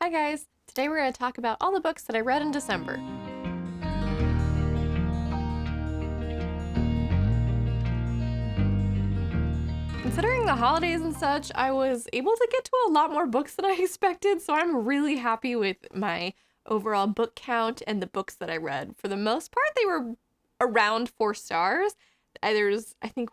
Hi guys! Today we're going to talk about all the books that I read in December. Considering the holidays and such, I was able to get to a lot more books than I expected, so I'm really happy with my overall book count and the books that I read. For the most part, they were around 4 stars. There's, I think,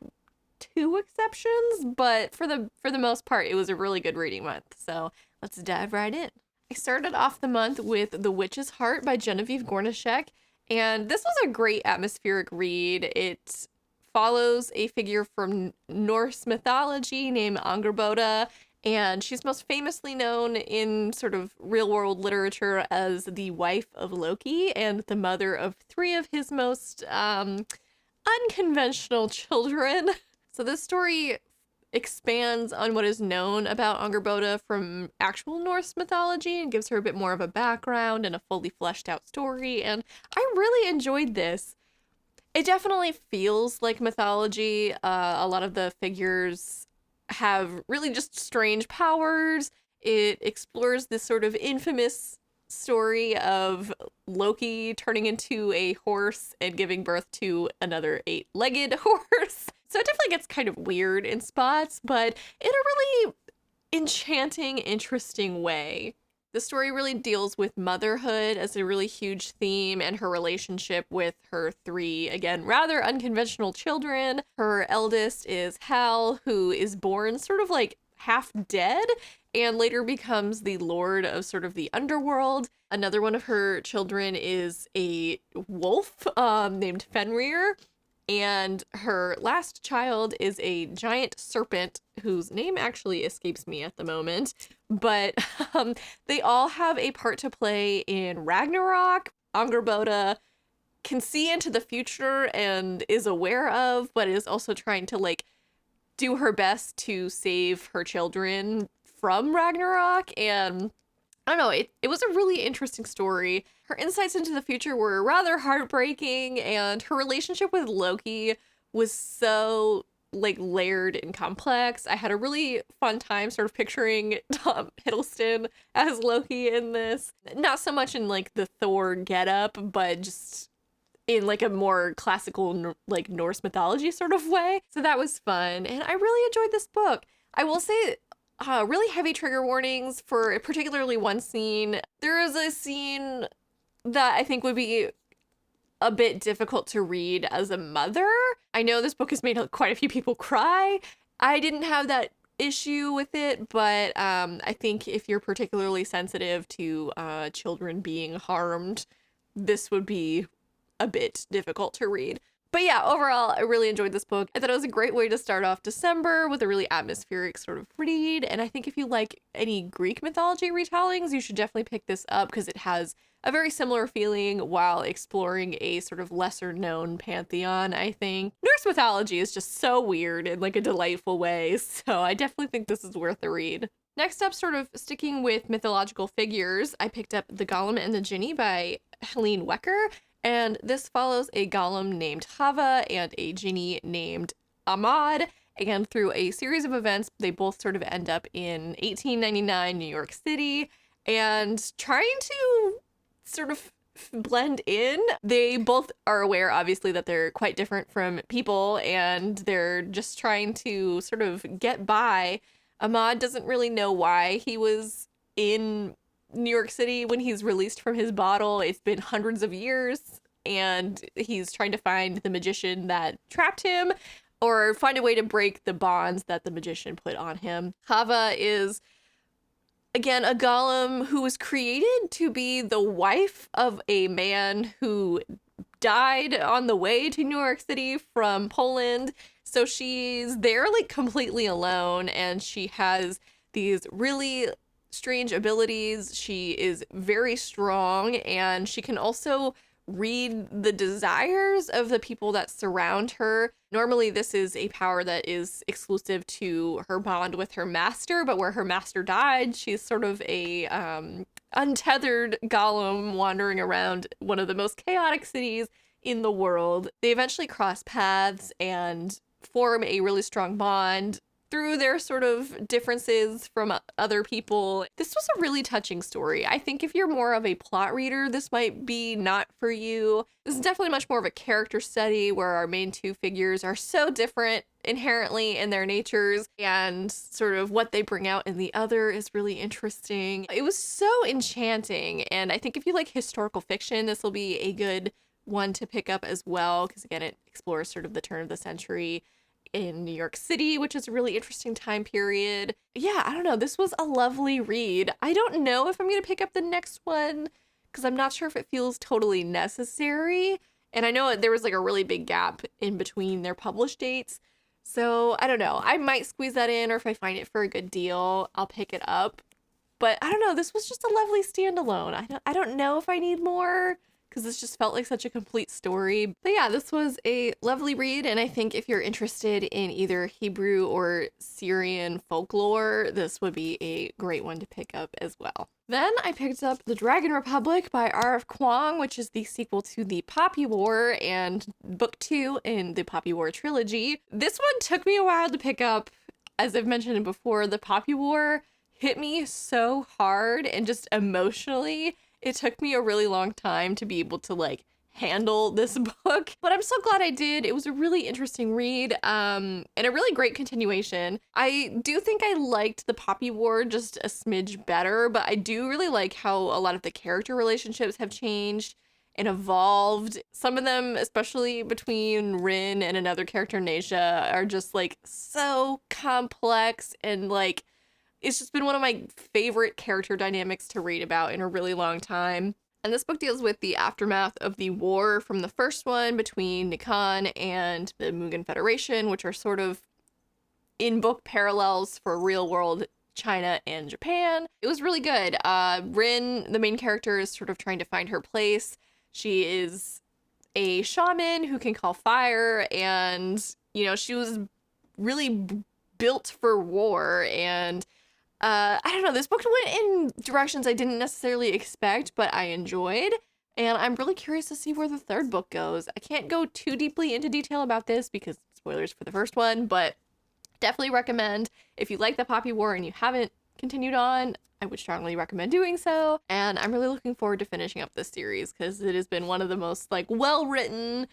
2 exceptions, but for the most part, it was a really good reading month. So let's dive right in. I started off the month with The Witch's Heart by Genevieve Gornischek, and this was a great atmospheric read. It follows a figure from Norse mythology named Angerboda, and she's most famously known in sort of real-world literature as the wife of Loki and the mother of 3 of his most unconventional children. So this story expands on what is known about Angerboda from actual Norse mythology and gives her a bit more of a background and a fully fleshed out story, and I really enjoyed this. It definitely feels like mythology. A lot of the figures have really just strange powers. It explores this sort of infamous story of Loki turning into a horse and giving birth to another 8-legged horse. So it definitely gets kind of weird in spots, but in a really enchanting, interesting way. The story really deals with motherhood as a really huge theme and her relationship with her 3, again, rather unconventional children. Her eldest is Hal, who is born sort of like half dead and later becomes the lord of sort of the underworld. Another one of her children is a wolf named Fenrir. And her last child is a giant serpent whose name actually escapes me at the moment. But they all have a part to play in Ragnarok. Angerboda can see into the future and is aware of, but is also trying to like do her best to save her children from Ragnarok. And I don't know, it was a really interesting story. Her insights into the future were rather heartbreaking, and her relationship with Loki was so like layered and complex. I had a really fun time sort of picturing Tom Hiddleston as Loki in this. Not so much in like the Thor getup, but just in like a more classical like Norse mythology sort of way. So that was fun, and I really enjoyed this book. I will say really heavy trigger warnings for particularly one scene. There is a scene that I think would be a bit difficult to read as a mother. I know this book has made quite a few people cry. I didn't have that issue with it, but I think if you're particularly sensitive to children being harmed, this would be a bit difficult to read. But yeah, overall, I really enjoyed this book. I thought it was a great way to start off December with a really atmospheric sort of read. And I think if you like any Greek mythology retellings, you should definitely pick this up because it has a very similar feeling while exploring a sort of lesser known pantheon, I think. Norse mythology is just so weird in like a delightful way. So I definitely think this is worth a read. Next up, sort of sticking with mythological figures, I picked up The Golem and the Genie by Helene Wecker. And this follows a golem named Hava and a genie named Ahmad. And through a series of events, they both sort of end up in 1899 New York City and trying to sort of blend in. They both are aware, obviously, that they're quite different from people, and they're just trying to sort of get by. Ahmad doesn't really know why he was in New York City when he's released from his bottle. It's been hundreds of years, and he's trying to find the magician that trapped him or find a way to break the bonds that the magician put on him. Hava is, again, a golem who was created to be the wife of a man who died on the way to New York City from Poland. So she's there like completely alone, and she has these really strange abilities. She is very strong, and she can also read the desires of the people that surround her. Normally, this is a power that is exclusive to her bond with her master, but where her master died, she's sort of a untethered golem wandering around one of the most chaotic cities in the world. They eventually cross paths and form a really strong bond through their sort of differences from other people. This was a really touching story. I think if you're more of a plot reader, this might be not for you. This is definitely much more of a character study where our main two figures are so different inherently in their natures, and sort of what they bring out in the other is really interesting. It was so enchanting, and I think if you like historical fiction, this will be a good one to pick up as well, because again, it explores sort of the turn of the century in New York City, which is a really interesting time period. Yeah, I don't know. This was a lovely read. I don't know if I'm going to pick up the next one because I'm not sure if it feels totally necessary. And I know there was like a really big gap in between their published dates. So I don't know. I might squeeze that in, or if I find it for a good deal, I'll pick it up. But I don't know. This was just a lovely standalone. I don't know if I need more, because this just felt like such a complete story. But yeah, this was a lovely read, and I think if you're interested in either Hebrew or Syrian folklore, this would be a great one to pick up as well. Then I picked up The Dragon Republic by R.F. Kuang, which is the sequel to The Poppy War and book 2 in the Poppy War trilogy. This one took me a while to pick up. As I've mentioned before, The Poppy War hit me so hard, and just emotionally it took me a really long time to be able to like handle this book, but I'm so glad I did. It was a really interesting read, and a really great continuation. I do think I liked the Poppy War just a smidge better, but I do really like how a lot of the character relationships have changed and evolved. Some of them, especially between Rin and another character, Nasia, are just like so complex, and like it's just been one of my favorite character dynamics to read about in a really long time. And this book deals with the aftermath of the war from the first one between Nikan and the Mugen Federation, which are sort of in-book parallels for real-world China and Japan. It was really good. Rin, the main character, is sort of trying to find her place. She is a shaman who can call fire, and, you know, she was really built for war, and I don't know, this book went in directions I didn't necessarily expect, but I enjoyed, and I'm really curious to see where the third book goes. I can't go too deeply into detail about this because spoilers for the first one, but definitely recommend, if you like the Poppy War and you haven't continued on, I would strongly recommend doing so, and I'm really looking forward to finishing up this series because it has been one of the most like well-written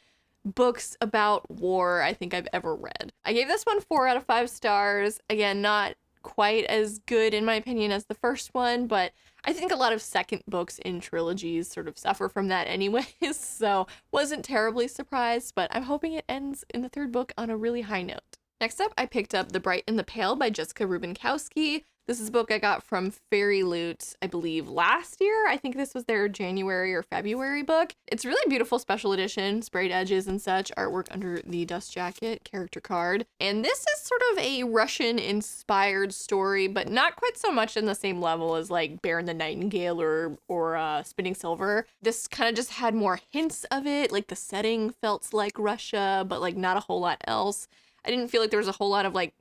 books about war I think I've ever read. I gave this one 4 out of 5 stars. Again, not quite as good in my opinion as the first one, but I think a lot of second books in trilogies sort of suffer from that anyways, so wasn't terribly surprised, but I'm hoping it ends in the third book on a really high note. Next up, I picked up The Bright and the Pale by Jessica Rubinkowski. This is a book I got from Fairy Loot, I believe, last year. I think this was their January or February book. It's really beautiful special edition, sprayed edges and such, artwork under the dust jacket, character card. And this is sort of a Russian-inspired story, but not quite so much in the same level as like Bear and the Nightingale or Spinning Silver. This kind of just had more hints of it, like the setting felt like Russia, but like not a whole lot else. I didn't feel like there was a whole lot of like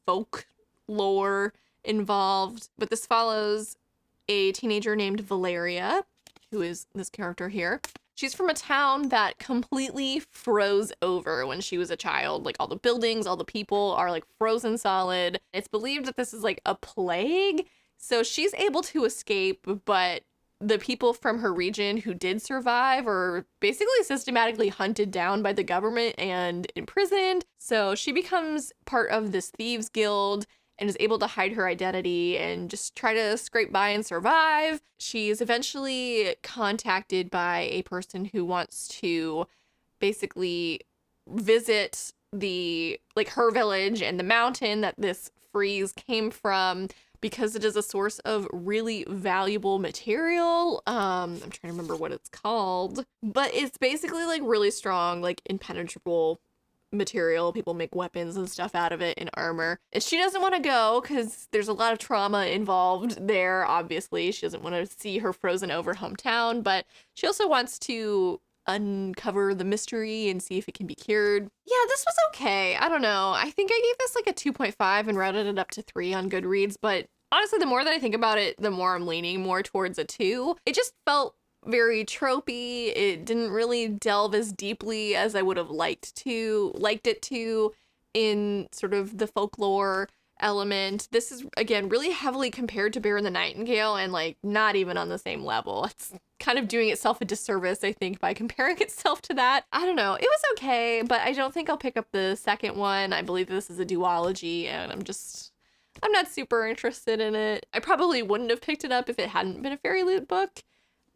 folk lore involved, but this follows a teenager named Valeria, who is this character here. She's from a town that completely froze over when she was a child. Like all the buildings, all the people are like frozen solid. It's believed that this is like a plague. So she's able to escape, but the people from her region who did survive are basically systematically hunted down by the government and imprisoned. So she becomes part of this thieves guild and is able to hide her identity and just try to scrape by and survive. She is eventually contacted by a person who wants to basically visit her village and the mountain that this freeze came from, because it is a source of really valuable material. I'm trying to remember what it's called, but it's basically like really strong, like impenetrable material. People make weapons and stuff out of it and armor. And she doesn't want to go because there's a lot of trauma involved there, obviously. She doesn't want to see her frozen over hometown, but she also wants to uncover the mystery and see if it can be cured. Yeah, this was okay. I don't know. I think I gave this like a 2.5 and rounded it up to 3 on Goodreads, but honestly, the more that I think about it, the more I'm leaning more towards a 2. It just felt very tropey. It didn't really delve as deeply as I would have liked it to in sort of the folklore element. This is, again, really heavily compared to Bear and the Nightingale and like not even on the same level. It's kind of doing itself a disservice, I think, by comparing itself to that. I don't know. It was okay, but I don't think I'll pick up the second one. I believe this is a duology, and I'm not super interested in it. I probably wouldn't have picked it up if it hadn't been a fairy loot book.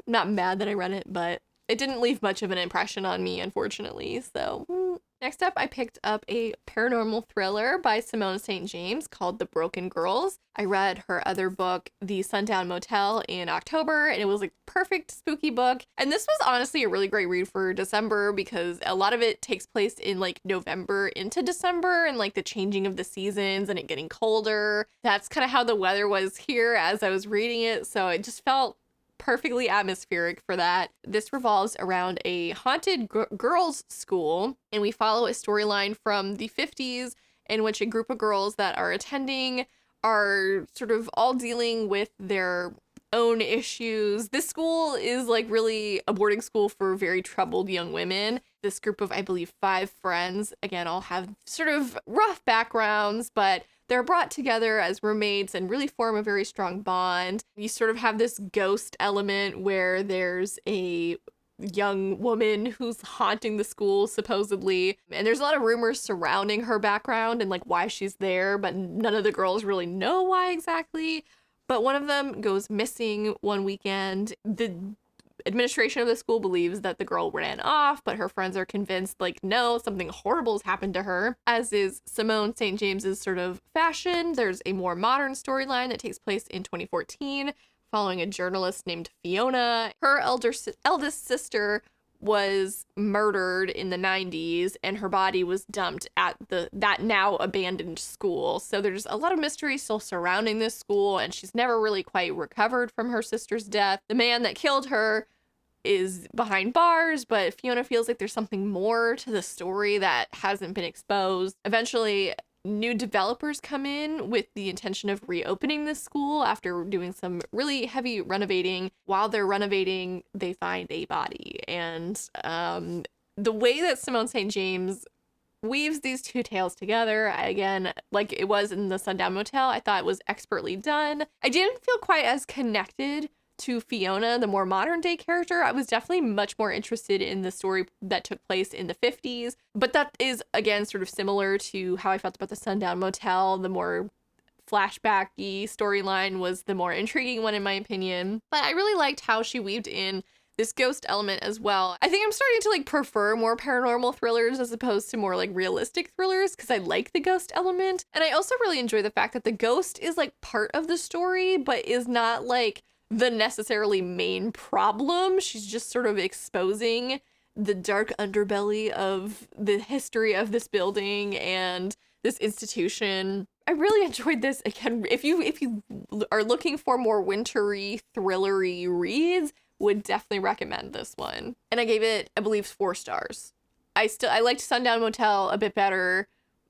I'm not mad that I read it, but it didn't leave much of an impression on me, unfortunately. So next up, I picked up a paranormal thriller by Simone St. James called The Broken Girls. I read her other book, The Sundown Motel, in October, and it was a perfect spooky book. And this was honestly a really great read for December because a lot of it takes place in like November into December and like the changing of the seasons and it getting colder. That's kind of how the weather was here as I was reading it. So it just felt perfectly atmospheric for that. This revolves around a haunted girls' school, and we follow a storyline from the 50s in which a group of girls that are attending are sort of all dealing with their own issues. This school is like really a boarding school for very troubled young women. This group of, I believe, 5 friends, again, all have sort of rough backgrounds, but they're brought together as roommates and really form a very strong bond. You sort of have this ghost element where there's a young woman who's haunting the school, supposedly. And there's a lot of rumors surrounding her background and like why she's there, but none of the girls really know why exactly. But one of them goes missing one weekend. The administration of the school believes that the girl ran off, but her friends are convinced, like, no, something horrible has happened to her. As is Simone St. James's sort of fashion, there's a more modern storyline that takes place in 2014, following a journalist named Fiona. Her eldest sister was murdered in the 90s, and her body was dumped at that now abandoned school. So there's a lot of mystery still surrounding this school, and she's never really quite recovered from her sister's death. The man that killed her is behind bars, but Fiona feels like there's something more to the story that hasn't been exposed. Eventually, new developers come in with the intention of reopening this school after doing some really heavy renovating. While they're renovating, they find a body. And the way that Simone St. James weaves these two tales together, again, like it was in the Sundown Motel, I thought it was expertly done. I didn't feel quite as connected to Fiona, the more modern day character. I was definitely much more interested in the story that took place in the 50s, but that is, again, sort of similar to how I felt about the Sundown Motel. The more flashbacky storyline was the more intriguing one, in my opinion. But I really liked how she weaved in this ghost element as well. I think I'm starting to like prefer more paranormal thrillers as opposed to more like realistic thrillers because I like the ghost element. And I also really enjoy the fact that the ghost is like part of the story, but is not like the necessarily main problem. She's just sort of exposing the dark underbelly of the history of this building and this institution. I really enjoyed this. Again, if you are looking for more wintry, thrillery reads, would definitely recommend this one. And I gave it, I believe, 4 stars. I liked Sundown Motel a bit better,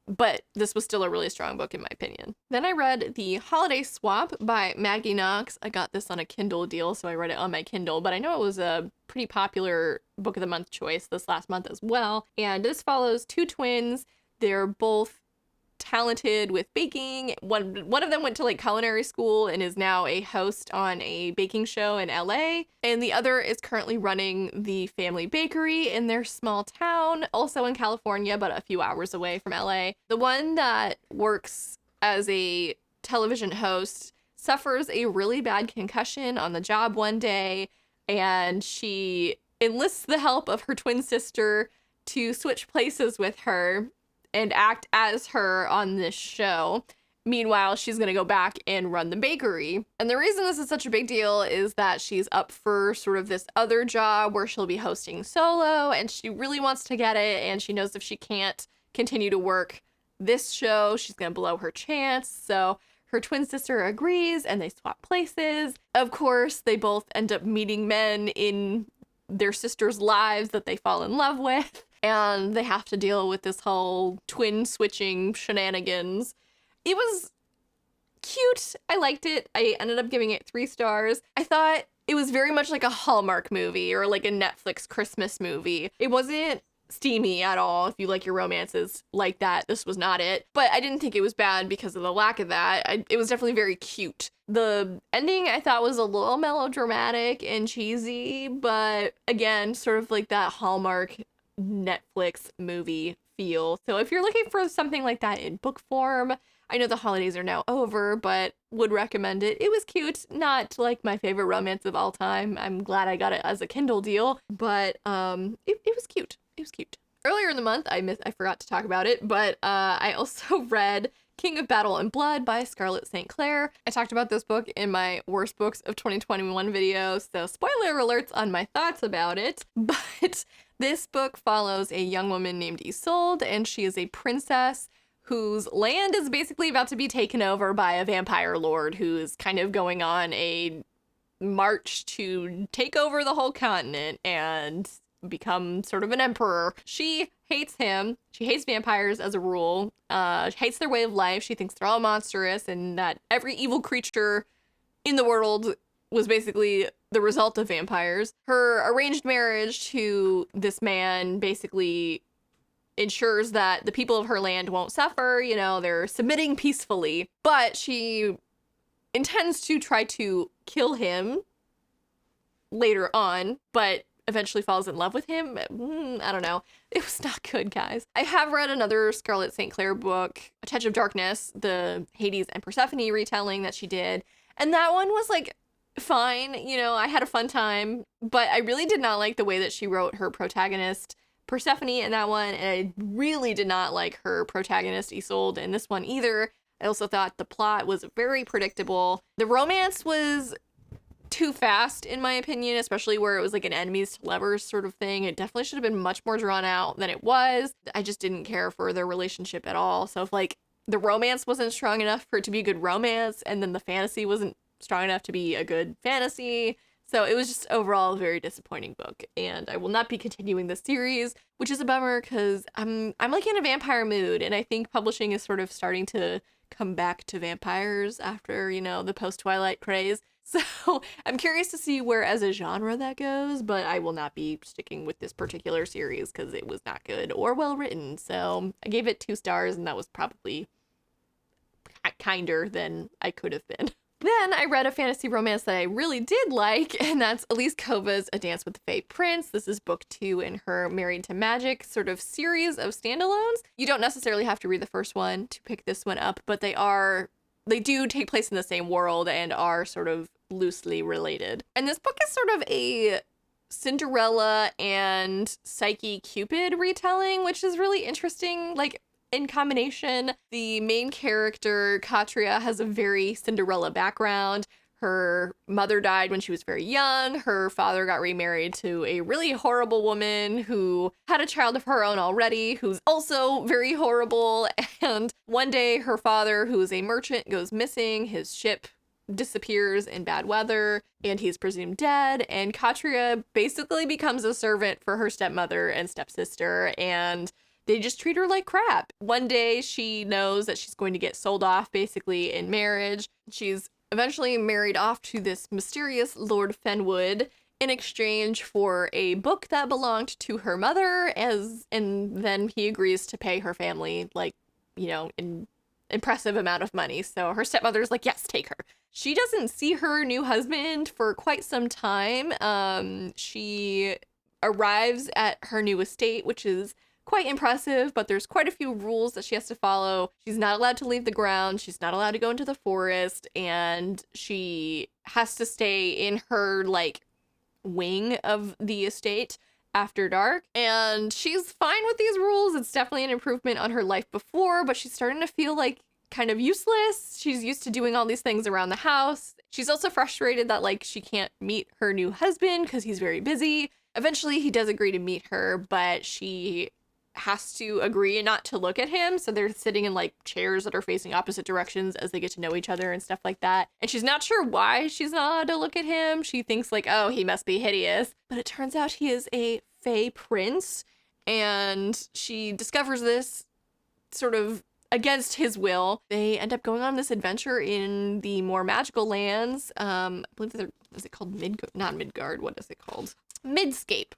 but this was still a really strong book in my opinion. Then I read The Holiday Swap by Maggie Knox. I got this on a Kindle deal, so I read it on my Kindle, but I know it was a pretty popular book of the month choice this last month as well. And this follows 2 twins. They're both talented with baking. One of them went to like culinary school and is now a host on a baking show in LA, and the other is currently running the family bakery in their small town, also in California, but a few hours away from LA. The one that works as a television host suffers a really bad concussion on the job one day, and she enlists the help of her twin sister to switch places with her and act as her on this show. Meanwhile, she's going to go back and run the bakery. And the reason this is such a big deal is that she's up for sort of this other job where she'll be hosting solo, and she really wants to get it, and she knows if she can't continue to work this show, she's going to blow her chance. So her twin sister agrees, and they swap places. Of course, they both end up meeting men in their sisters' lives that they fall in love with, and they have to deal with this whole twin switching shenanigans. It was cute. I liked it. I ended up giving it 3 stars. I thought it was very much like a Hallmark movie or like a Netflix Christmas movie. It wasn't steamy at all. If you like your romances like that, this was not it. But I didn't think it was bad because of the lack of that. It was definitely very cute. The ending I thought was a little melodramatic and cheesy, but again, sort of like that Hallmark Netflix movie feel. So if you're looking for something like that in book form, I know the holidays are now over, but would recommend it. It was cute, not like my favorite romance of all time. I'm glad I got it as a Kindle deal, but it was cute. It was cute. Earlier in the month, I forgot to talk about it, but I also read King of Battle and Blood by Scarlett St. Clair. I talked about this book in my worst books of 2021 video, so spoiler alerts on my thoughts about it, but this book follows a young woman named Isolde, and she is a princess whose land is basically about to be taken over by a vampire lord who's kind of going on a march to take over the whole continent and become sort of an emperor. She hates him. She hates vampires as a rule. Hates their way of life. She thinks they're all monstrous and that every evil creature in the world was basically the result of vampires. Her arranged marriage to this man basically ensures that the people of her land won't suffer, you know, they're submitting peacefully, but she intends to try to kill him later on, but eventually falls in love with him. I don't know. It was not good, guys. I have read another Scarlett St. Clair book, A Touch of Darkness, the Hades and Persephone retelling that she did, and that one was like fine, you know, I had a fun time, but I really did not like the way that she wrote her protagonist Persephone in that one, and I really did not like her protagonist Isolde in this one either. I also thought the plot was very predictable. The romance was too fast, in my opinion, especially where it was like an enemies to lovers sort of thing. It definitely should have been much more drawn out than it was. I just didn't care for their relationship at all. So if like the romance wasn't strong enough for it to be a good romance, and then the fantasy wasn't strong enough to be a good fantasy, so it was just overall a very disappointing book, and I will not be continuing the series, which is a bummer because I'm like in a vampire mood, and I think publishing is sort of starting to come back to vampires after, you know, the post-Twilight craze. So I'm curious to see where as a genre that goes, but I will not be sticking with this particular series because it was not good or well written. So I gave it 2 stars, and that was probably kinder than I could have been. Then I read a fantasy romance that I really did like, and that's Elise Kova's A Dance with the Fae Prince. This is book 2 in her Married to Magic sort of series of standalones. You don't necessarily have to read the first one to pick this one up, but they do take place in the same world and are sort of loosely related. And this book is sort of a Cinderella and Psyche Cupid retelling, which is really interesting. Like, in combination, the main character, Katria, has a very Cinderella background. Her mother died when she was very young. Her father got remarried to a really horrible woman who had a child of her own already, who's also very horrible. And one day her father, who is a merchant, goes missing. His ship disappears in bad weather, and he's presumed dead. And Katria basically becomes a servant for her stepmother and stepsister, and they just treat her like crap. One day she knows that she's going to get sold off basically in marriage. She's eventually married off to this mysterious Lord Fenwood in exchange for a book that belonged to her mother, and then he agrees to pay her family, like, you know, an impressive amount of money. So her stepmother's like, yes, take her. She doesn't see her new husband for quite some time. She arrives at her new estate, which is quite impressive, but there's quite a few rules that she has to follow. She's not allowed to leave the ground. She's not allowed to go into the forest, and she has to stay in her like wing of the estate after dark. And she's fine with these rules. It's definitely an improvement on her life before, but she's starting to feel like kind of useless. She's used to doing all these things around the house. She's also frustrated that like she can't meet her new husband because he's very busy. Eventually he does agree to meet her, but she has to agree not to look at him. So they're sitting in like chairs that are facing opposite directions as they get to know each other and stuff like that. And she's not sure why she's not allowed to look at him. She thinks like, oh, he must be hideous. But it turns out he is a Fae Prince. And she discovers this sort of against his will. They end up going on this adventure in the more magical lands. I believe is it called not Midgard? What is it called? Midscape.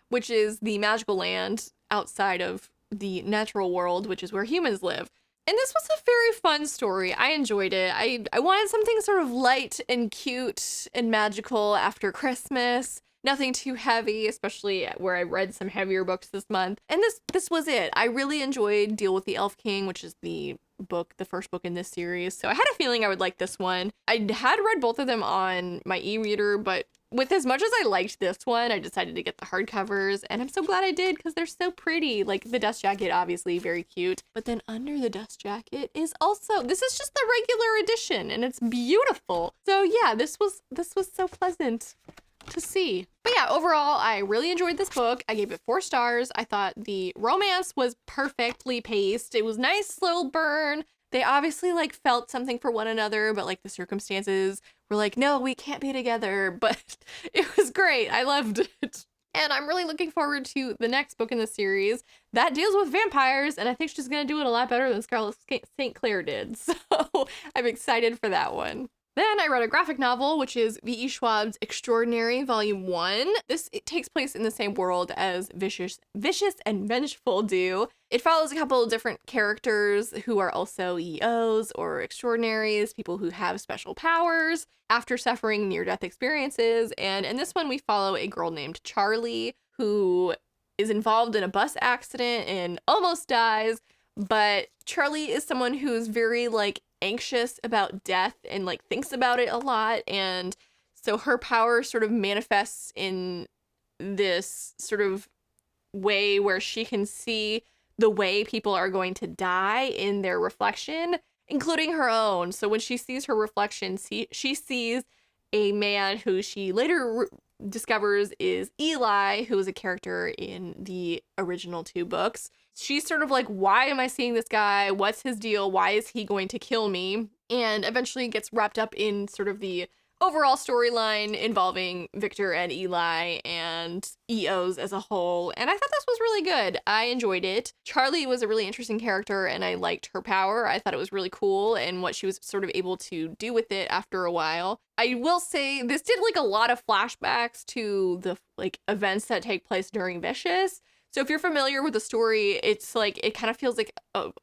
which is the magical land outside of the natural world, which is where humans live. And this was a very fun story. I enjoyed it. I wanted something sort of light and cute and magical after Christmas. Nothing too heavy, especially where I read some heavier books this month. And this was it. I really enjoyed Deal with the Elf King, which is the first book in this series. So I had a feeling I would like this one. I had read both of them on my e-reader, but with as much as I liked this one, I decided to get the hardcovers, and I'm so glad I did because they're so pretty. Like the dust jacket, obviously very cute, but then under the dust jacket is also, this is just the regular edition, and it's beautiful. So yeah, this was so pleasant to see. But yeah, overall, I really enjoyed this book. I gave it 4 stars. I thought the romance was perfectly paced. It was nice, slow burn. They obviously like felt something for one another, but like the circumstances were like, no, we can't be together. But it was great. I loved it. And I'm really looking forward to the next book in the series that deals with vampires. And I think she's going to do it a lot better than Scarlet St. Clair did. So I'm excited for that one. Then I read a graphic novel, which is V.E. Schwab's Extraordinary Volume 1. It takes place in the same world as Vicious and Vengeful do. It follows a couple of different characters who are also EOs or extraordinaries, people who have special powers after suffering near-death experiences. And in this one, we follow a girl named Charlie who is involved in a bus accident and almost dies. But Charlie is someone who's very like anxious about death and like thinks about it a lot, and so her power sort of manifests in this sort of way where she can see the way people are going to die in their reflection, including her own. So when she sees her reflection, she sees a man who she later discovers is Eli, who is a character in the original 2 books. She's sort of like, why am I seeing this guy? What's his deal? Why is he going to kill me? And eventually gets wrapped up in sort of the overall storyline involving Victor and Eli and EOs as a whole. And I thought this was really good. I enjoyed it. Charlie was a really interesting character, and I liked her power. I thought it was really cool and what she was sort of able to do with it after a while. I will say this did like a lot of flashbacks to the like events that take place during Vicious. So if you're familiar with the story, it's like, it kind of feels like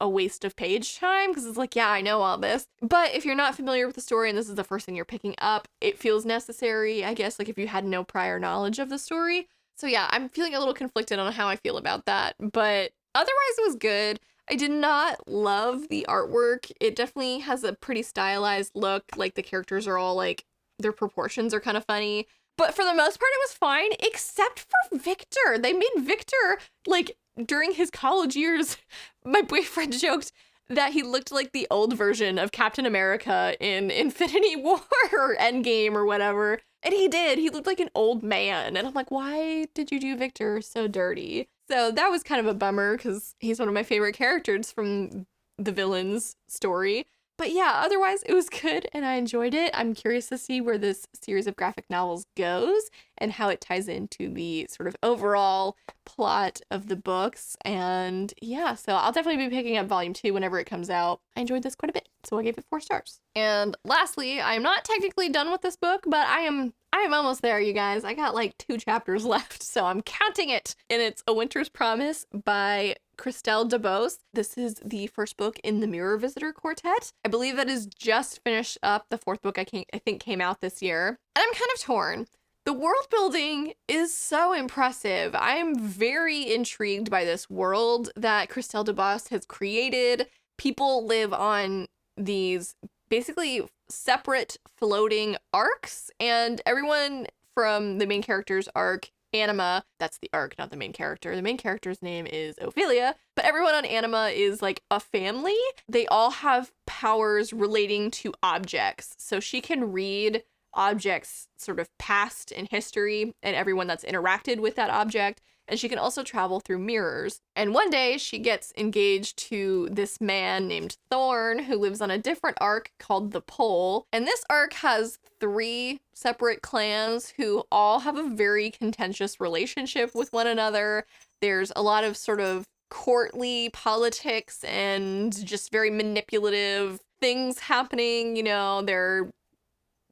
a waste of page time because it's like, yeah, I know all this. But if you're not familiar with the story and this is the first thing you're picking up, it feels necessary, I guess, like if you had no prior knowledge of the story. So yeah, I'm feeling a little conflicted on how I feel about that, but otherwise it was good. I did not love the artwork. It definitely has a pretty stylized look. Like the characters are all like, their proportions are kind of funny. But for the most part, it was fine, except for Victor. They made Victor, like, during his college years, my boyfriend joked that he looked like the old version of Captain America in Infinity War or Endgame or whatever. And he did. He looked like an old man. And I'm like, why did you do Victor so dirty? So that was kind of a bummer because he's one of my favorite characters from the villain's story. But yeah, otherwise it was good and I enjoyed it. I'm curious to see where this series of graphic novels goes and how it ties into the sort of overall plot of the books. And yeah, so I'll definitely be picking up volume 2 whenever it comes out. I enjoyed this quite a bit, so I gave it 4 stars. And lastly, I'm not technically done with this book, but I am almost there, you guys. I got like 2 chapters left, so I'm counting it. And it's A Winter's Promise by Christelle DeBose. This is the first book in the Mirror Visitor Quartet. I believe that is just finished up. The 4th book I think came out this year. And I'm kind of torn. The world building is so impressive. I am very intrigued by this world that Christelle DeBose has created. People live on these basically separate floating arcs, and everyone from the main character's arc, Anima, that's the arc, not the main character. The main character's name is Ophelia, but everyone on Anima is like a family. They all have powers relating to objects. So she can read objects sort of past in history and everyone that's interacted with that object. And she can also travel through mirrors. And one day she gets engaged to this man named Thorn who lives on a different arc called the Pole. And this arc has 3 separate clans who all have a very contentious relationship with one another. There's a lot of sort of courtly politics and just very manipulative things happening. You know, they're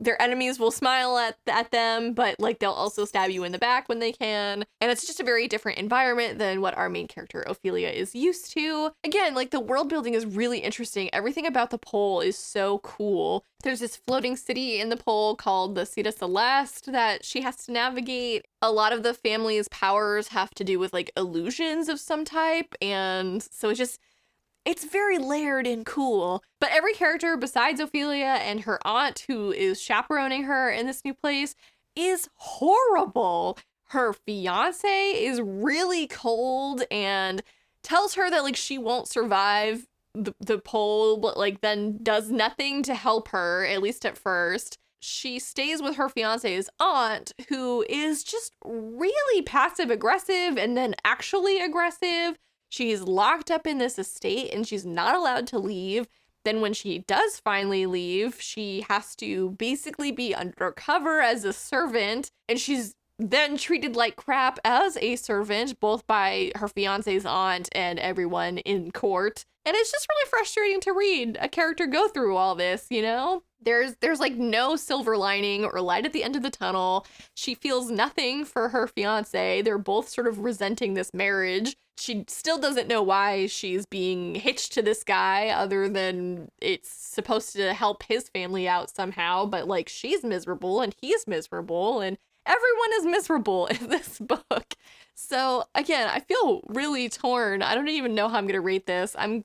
their enemies will smile at them, but like they'll also stab you in the back when they can. And it's just a very different environment than what our main character Ophelia is used to. Again, like the world building is really interesting. Everything about the pole is so cool. There's this floating city in the pole called the Cita Celeste that she has to navigate. A lot of the family's powers have to do with like illusions of some type. And so it's very layered and cool. But every character besides Ophelia and her aunt, who is chaperoning her in this new place, is horrible. Her fiance is really cold and tells her that like she won't survive the pole, but like then does nothing to help her, at least at first. She stays with her fiance's aunt, who is just really passive aggressive and then actually aggressive. She's locked up in this estate and she's not allowed to leave. Then when she does finally leave, she has to basically be undercover as a servant, and she's then treated like crap as a servant, both by her fiance's aunt and everyone in court. And it's just really frustrating to read a character go through all this, you know? There's like no silver lining or light at the end of the tunnel. She feels nothing for her fiance. They're both sort of resenting this marriage. She still doesn't know why she's being hitched to this guy, other than it's supposed to help his family out somehow. But like, she's miserable and he's miserable and everyone is miserable in this book. So again, I feel really torn. I don't even know how I'm gonna rate this. I'm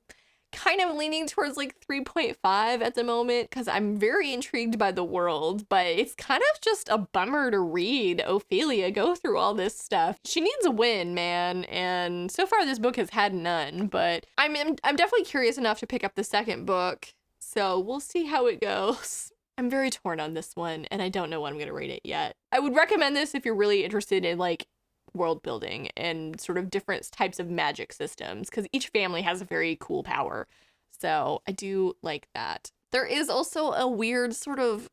kind of leaning towards like 3.5 at the moment because I'm very intrigued by the world, but it's kind of just a bummer to read Ophelia go through all this stuff. She needs a win, man, and so far this book has had none, but I'm definitely curious enough to pick up the second book, so we'll see how it goes. I'm very torn on this one, and I don't know what I'm going to rate it yet. I would recommend this if you're really interested in like world building and sort of different types of magic systems, because each family has a very cool power. So I do like that. There is also a weird sort of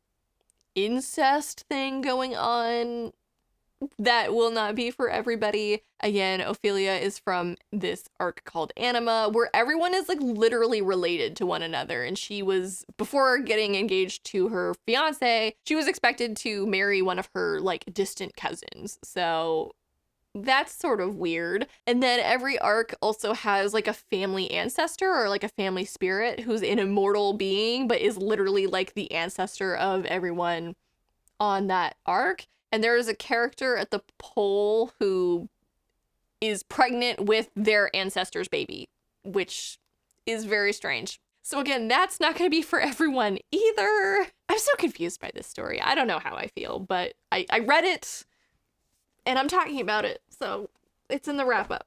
incest thing going on that will not be for everybody. Again, Ophelia is from this arc called Anima, where everyone is like literally related to one another. And she was, before getting engaged to her fiance, she was expected to marry one of her like distant cousins. So that's sort of weird. And then every arc also has like a family ancestor or like a family spirit who's an immortal being, but is literally like the ancestor of everyone on that arc. And there is a character at the pole who is pregnant with their ancestor's baby, which is very strange. So again, that's not going to be for everyone either. I'm so confused by this story. I don't know how I feel, but I read it and I'm talking about it, so it's in the wrap up.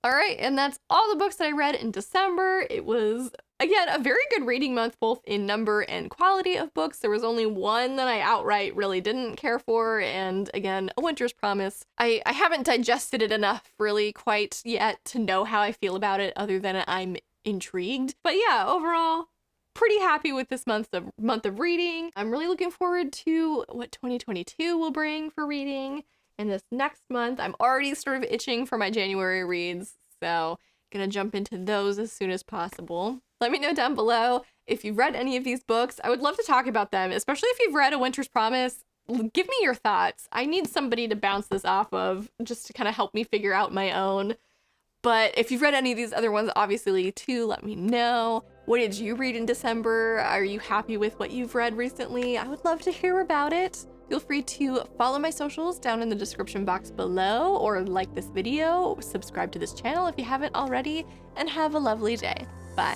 All right, and that's all the books that I read in December. It was, again, a very good reading month, both in number and quality of books. There was only one that I outright really didn't care for, and again, A Winter's Promise. I haven't digested it enough really quite yet to know how I feel about it, other than I'm intrigued. But yeah, overall, pretty happy with this month of reading. I'm really looking forward to what 2022 will bring for reading. And this next month, I'm already sort of itching for my January reads, so gonna jump into those as soon as possible. Let me know down below if you've read any of these books. I would love to talk about them, especially if you've read A Winter's Promise. Give me your thoughts. I need somebody to bounce this off of just to kind of help me figure out my own. But if you've read any of these other ones, obviously, too, let me know. What did you read in December? Are you happy with what you've read recently? I would love to hear about it. Feel free to follow my socials down in the description box below, or like this video, subscribe to this channel if you haven't already, and have a lovely day. Bye.